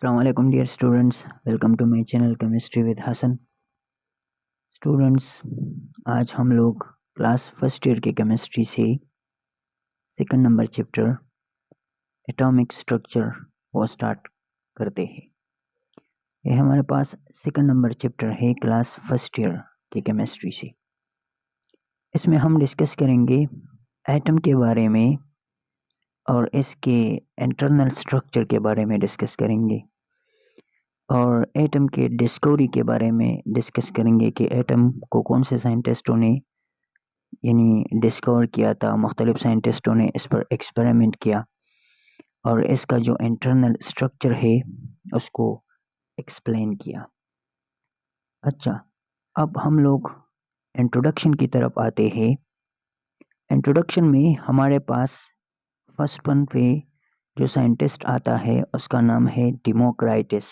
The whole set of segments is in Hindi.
Assalamualaikum dear students, welcome to my channel Chemistry with Hassan. Students, आज हम लोग क्लास फर्स्ट ईयर के केमिस्ट्री से second number chapter atomic structure वो स्टार्ट करते हैं। ये हमारे पास सेकंड नंबर चैप्टर है क्लास फर्स्ट ईयर के केमिस्ट्री से। इसमें हम डिस्कस करेंगे एटम के बारे में और इसके इंटरनल स्ट्रक्चर के बारे में डिस्कस करेंगे और एटम के डिस्कवरी के बारे में डिस्कस करेंगे कि एटम को कौन से साइंटिस्टों ने यानी डिस्कवर किया था। मुख्तलिफ साइंटिस्टों ने इस पर एक्सपेरिमेंट किया और इसका जो इंटरनल स्ट्रक्चर है उसको एक्सप्लेन किया। अच्छा, अब हम लोग इंट्रोडक्शन की तरफ आते हैं। इंट्रोडक्शन में हमारे पास फर्स्ट वन पे जो साइंटिस्ट आता है उसका नाम है डेमोक्राइटस।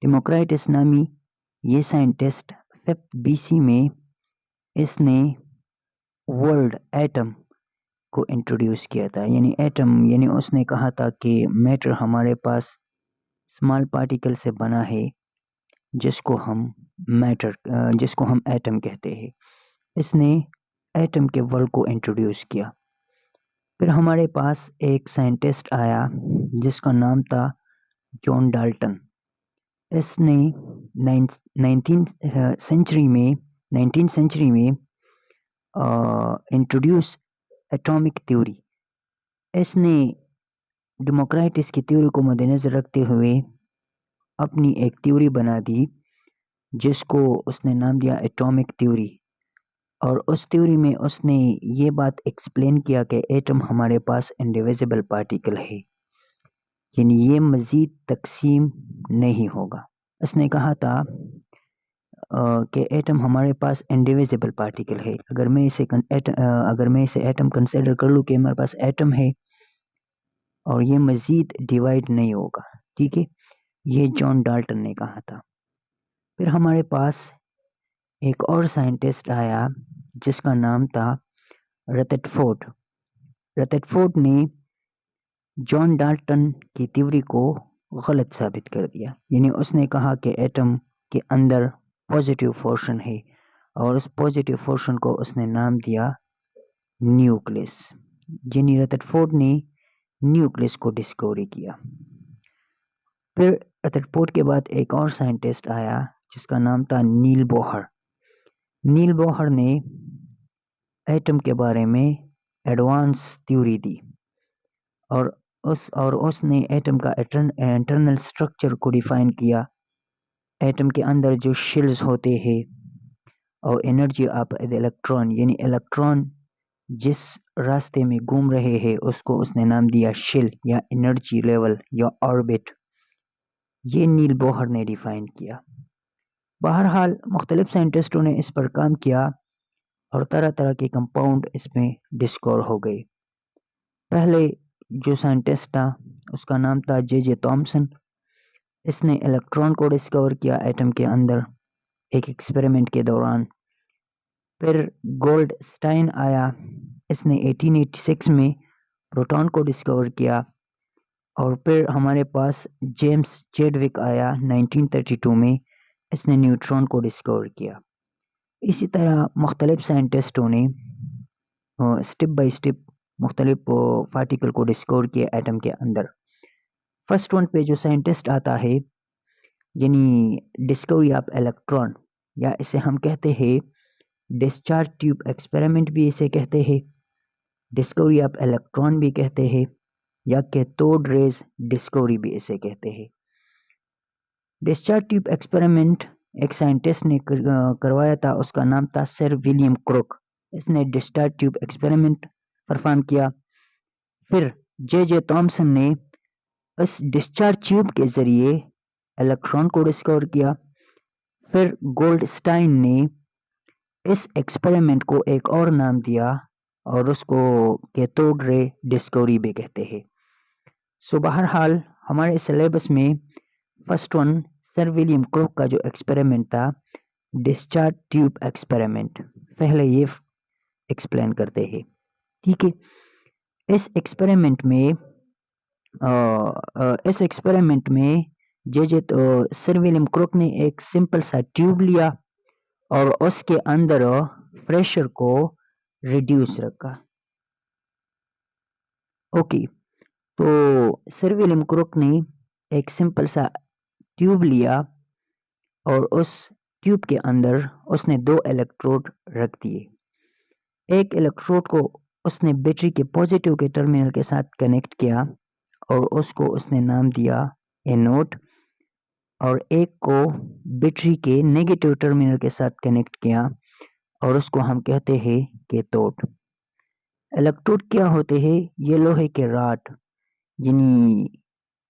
डेमोक्राइटस नामी ये साइंटिस्ट 5th BC में इसने वर्ल्ड एटम को इंट्रोड्यूस किया था। यानी एटम यानी उसने कहा था कि मैटर हमारे पास स्मॉल पार्टिकल से बना है जिसको हम एटम कहते हैं। इसने एटम के वर्ल्ड को इंट्रोड्यूस किया। फिर हमारे पास एक साइंटिस्ट आया जिसका नाम था जॉन डाल्टन। इसने 19th सेंचुरी में इंट्रोड्यूस एटॉमिक थ्योरी। इसने डेमोक्राइटस की थ्योरी को मद्देनजर रखते हुए अपनी एक थ्योरी बना दी जिसको उसने नाम दिया एटॉमिक थ्योरी। और उस थ्योरी में उसने ये बात एक्सप्लेन किया कि एटम हमारे पास इंडिविजिबल पार्टिकल है, यानी ये मज़ीद तकसीम नहीं होगा। उसने कहा था कि एटम हमारे पास इंडिविजिबल पार्टिकल है। अगर मैं इसे एटम कंसिडर कर लूँ कि हमारे पास एटम है और ये मज़ीद डिवाइड नहीं होगा, ठीक है, ये जॉन डाल्टन ने कहा था। फिर हमारे पास एक और साइंटिस्ट आया जिसका नाम था रदरफोर्ड। रदरफोर्ड ने जॉन डाल्टन की थ्योरी को गलत साबित कर दिया। यानी उसने कहा कि एटम के अंदर पॉजिटिव पोर्शन है और उस पॉजिटिव पोर्शन को उसने नाम दिया न्यूक्लियस। यानी रदरफोर्ड ने न्यूक्लियस को डिस्कवर किया। फिर रदरफोर्ड के बाद एक और साइंटिस्ट आया जिसका नाम था नील बोहर। नील बोहर ने एटम के बारे में एडवांस थ्योरी दी और उसने एटम का इंटरनल स्ट्रक्चर को डिफाइन किया। एटम के अंदर जो शेल्स होते हैं और एनर्जी ऑफ इलेक्ट्रॉन, यानी इलेक्ट्रॉन जिस रास्ते में घूम रहे हैं उसको उसने नाम दिया शेल या एनर्जी लेवल या ऑर्बिट। ये नील बोहर ने डिफाइन किया। बहरहाल मुख्तलिफ साइंटिस्टों ने इस पर काम किया और तरह तरह के कंपाउंड इसमें डिस्कवर हो गए। पहले जो साइंटिस्ट था उसका नाम था जे थॉमसन। इसने इलेक्ट्रॉन को डिस्कवर किया एटम के अंदर एक एक्सपेरिमेंट के दौरान। फिर गोल्डस्टाइन आया, इसने 1886 में प्रोटॉन को डिस्कवर किया। और फिर हमारे पास जेम्स चैडविक आया 1932 में, इसने न्यूट्रॉन को डिस्कवर किया। इसी तरह मुख्तलिफ साइंटिस्टों ने स्टेप बाय स्टेप मुख्तलिफ पार्टिकल को डिस्कवर किया एटम के अंदर। फर्स्ट वन पे जो साइंटिस्ट आता है यानी डिस्कवरी ऑफ इलेक्ट्रॉन, या इसे हम कहते हैं डिस्चार्ज ट्यूब एक्सपेरिमेंट भी इसे कहते हैं, डिस्कवरी ऑफ इलेक्ट्रॉन भी कहते हैं, या कैथोड रेज डिस्कवरी भी इसे कहते हैं। डिस्चार्ज ट्यूब एक्सपेरिमेंट एक साइंटिस्ट ने करवाया था, उसका नाम था सर विलियम क्रोक। इसने डिस्चार्ज ट्यूब एक्सपेरिमेंट परफॉर्म किया। फिर जे थॉमसन ने इस डिस्चार्ज ट्यूब के जरिए इलेक्ट्रॉन को डिस्कवर किया। फिर गोल्डस्टाइन ने इस एक्सपेरिमेंट को एक और नाम दिया और उसको कैथोड रे डिस्कवरी भी कहते हैं। सो बहरहाल हमारे सिलेबस में first one sir William crook का जो एक्सपेरिमेंट था डिस्चार्ज ट्यूब एक्सपेरिमेंट, पहले ये एक्सप्लेन करते हैं, ठीक है। इस एक्सपेरिमेंट में इस एक्सपेरिमेंट में सर विलियम क्रुक ने एक सिंपल सा ट्यूब लिया और उसके अंदर प्रेशर को रिड्यूस रखा। ओके, तो सर विलियम क्रुक ने एक सिंपल सा ट्यूब लिया और उस ट्यूब के अंदर उसने 2 इलेक्ट्रोड रख दिए। एक इलेक्ट्रोड को उसने बैटरी के पॉजिटिव के टर्मिनल के साथ कनेक्ट किया और उसको उसने नाम दिया एनोड, और एक को बैटरी के नेगेटिव टर्मिनल के साथ कनेक्ट किया और उसको हम कहते हैं कैथोड। इलेक्ट्रोड क्या होते हैं? ये लोहे के रॉड, यानी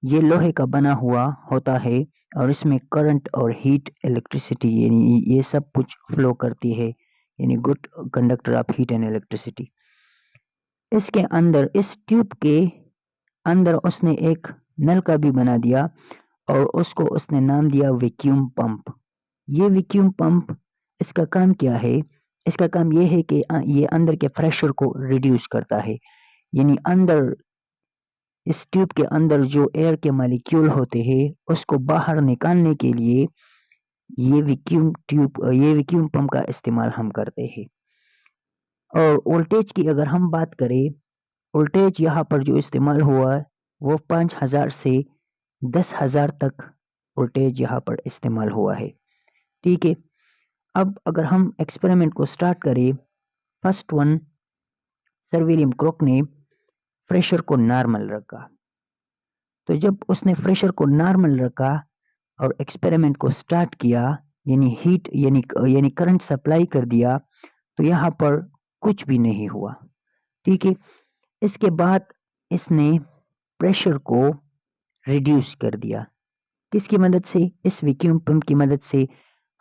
ये लोहे का बना हुआ होता है और इसमें करंट और हीट इलेक्ट्रिसिटी यानी ये सब कुछ फ्लो करती है, यानी good conductor of heat and electricity. इसके अंदर इस ट्यूब के अंदर उसने एक नलका भी बना दिया और उसको उसने नाम दिया वैक्यूम पंप। ये वैक्यूम पंप, इसका काम क्या है? इसका काम ये है कि ये अंदर के प्रेशर को रिड्यूस करता है, यानी अंदर इस ट्यूब के अंदर जो एयर के मॉलिक्यूल होते हैं उसको बाहर निकालने के लिए ये वैक्यूम पंप का इस्तेमाल हम करते हैं। और वोल्टेज की अगर हम बात करें, वोल्टेज यहाँ पर जो इस्तेमाल हुआ है वो 5000 से 10,000 तक वोल्टेज यहाँ पर इस्तेमाल हुआ है। ठीक है, अब अगर हम एक्सपेरिमेंट को स्टार्ट करें, first one, sir William Crook ने प्रेशर को नॉर्मल रखा। तो जब उसने प्रेशर को नॉर्मल रखा और एक्सपेरिमेंट को स्टार्ट किया, यानी हीट यानी करंट सप्लाई कर दिया, तो यहाँ पर कुछ भी नहीं हुआ। ठीक है, इसके बाद इसने प्रेशर को रिड्यूस कर दिया। किसकी मदद से? इस वैक्यूम पंप की मदद से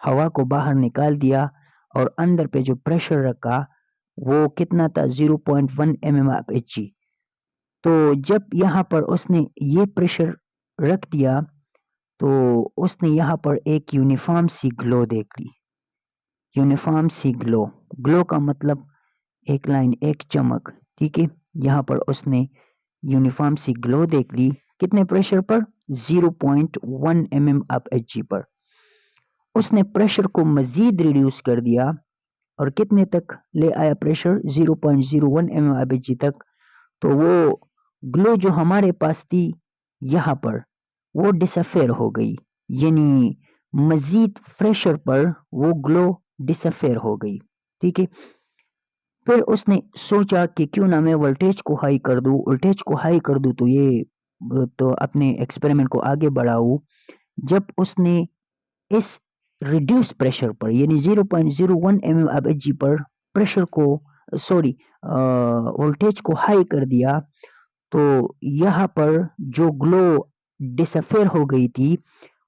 हवा को बाहर निकाल दिया और अंदर पे जो प्रेशर रखा वो कितना था? 0.1 mmHg। तो जब यहाँ पर उसने ये प्रेशर रख दिया तो उसने यहाँ पर एक यूनिफॉर्म सी ग्लो देख ली। यूनिफॉर्म सी ग्लो, ग्लो का मतलब एक लाइन, एक चमक। ठीक है, यहाँ पर उसने यूनिफॉर्म सी ग्लो देख ली। कितने प्रेशर पर? 0.1 mmHg पर। उसने प्रेशर को मजीद रिड्यूस कर दिया और कितने तक ले आया प्रेशर? 0.01 mmHg तक। तो वो ग्लो जो हमारे पास थी यहाँ पर वो डिसअफेयर हो गई, यानी मजीद प्रेशर पर वो ग्लो डिसअफेयर हो गई। ठीक है, फिर उसने सोचा कि क्यों ना मैं वोल्टेज को हाई कर दूं। वोल्टेज को हाई कर दूं तो अपने एक्सपेरिमेंट को आगे बढ़ाऊं। जब उसने इस रिड्यूस प्रेशर पर यानी 0.01 mmHg पर प्रेशर को वोल्टेज को हाई कर दिया, तो यहाँ पर जो ग्लो डिसअफेयर हो गई थी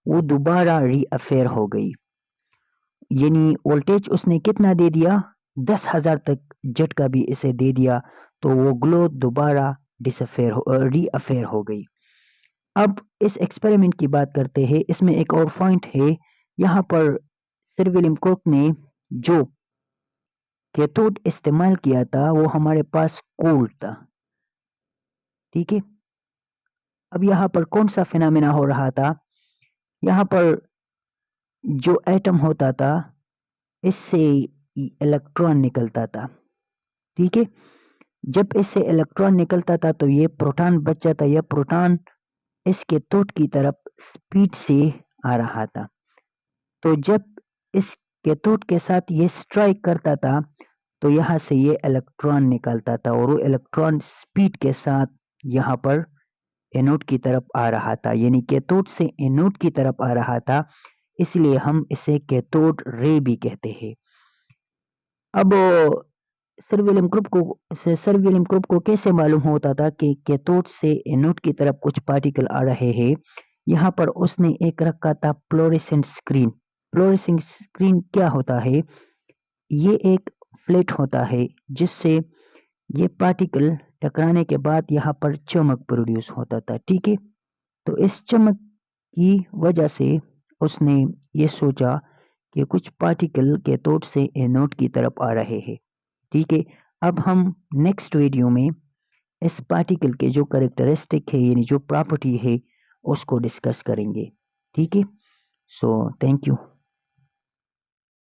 वो दोबारा रीअफेयर हो गई, यानी वोल्टेज उसने कितना दे दिया? 10,000 तक झटका भी इसे दे दिया, तो वो ग्लो दोबारा रीअफेयर हो गई। अब इस एक्सपेरिमेंट की बात करते हैं। इसमें एक और पॉइंट है, यहाँ पर सर विलियम क्रुक ने जो कैथोड इस्तेमाल किया था वो हमारे पास कोल्ड था। ठीक है, अब यहाँ पर कौन सा फिनोमेना हो रहा था? यहाँ पर जो एटम होता था इससे इलेक्ट्रॉन निकलता था। ठीक है, जब इससे इलेक्ट्रॉन निकलता था तो ये प्रोटॉन बच जाता। यह प्रोटॉन इस कैथोड की तरफ स्पीड से आ रहा था। तो जब इस कैथोड के साथ ये स्ट्राइक करता था तो यहाँ से ये इलेक्ट्रॉन निकलता था और वो इलेक्ट्रॉन स्पीड के साथ यहाँ पर एनोड की तरफ आ रहा था, यानी कैथोड से एनोड की तरफ आ रहा था, इसलिए हम इसे कैथोड रे भी कहते हैं। अब सर विलियम क्रुक को कैसे मालूम होता था कि कैथोड से एनोड की तरफ कुछ पार्टिकल आ रहे हैं? यहाँ पर उसने एक रखा था फ्लोरेसेंट स्क्रीन। फ्लोरेसेंट स्क्रीन क्या होता है? ये एक फ्लैट होता है जिससे ये पार्टिकल टकराने के बाद यहाँ पर चमक प्रोड्यूस होता था। ठीक है, तो इस चमक की वजह से उसने ये सोचा कि कुछ पार्टिकल कैथोड से एनोड की तरफ आ रहे हैं। ठीक है, अब हम नेक्स्ट वीडियो में इस पार्टिकल के जो करेक्टरिस्टिक है यानी जो प्रॉपर्टी है उसको डिस्कस करेंगे। ठीक है, सो थैंक यू।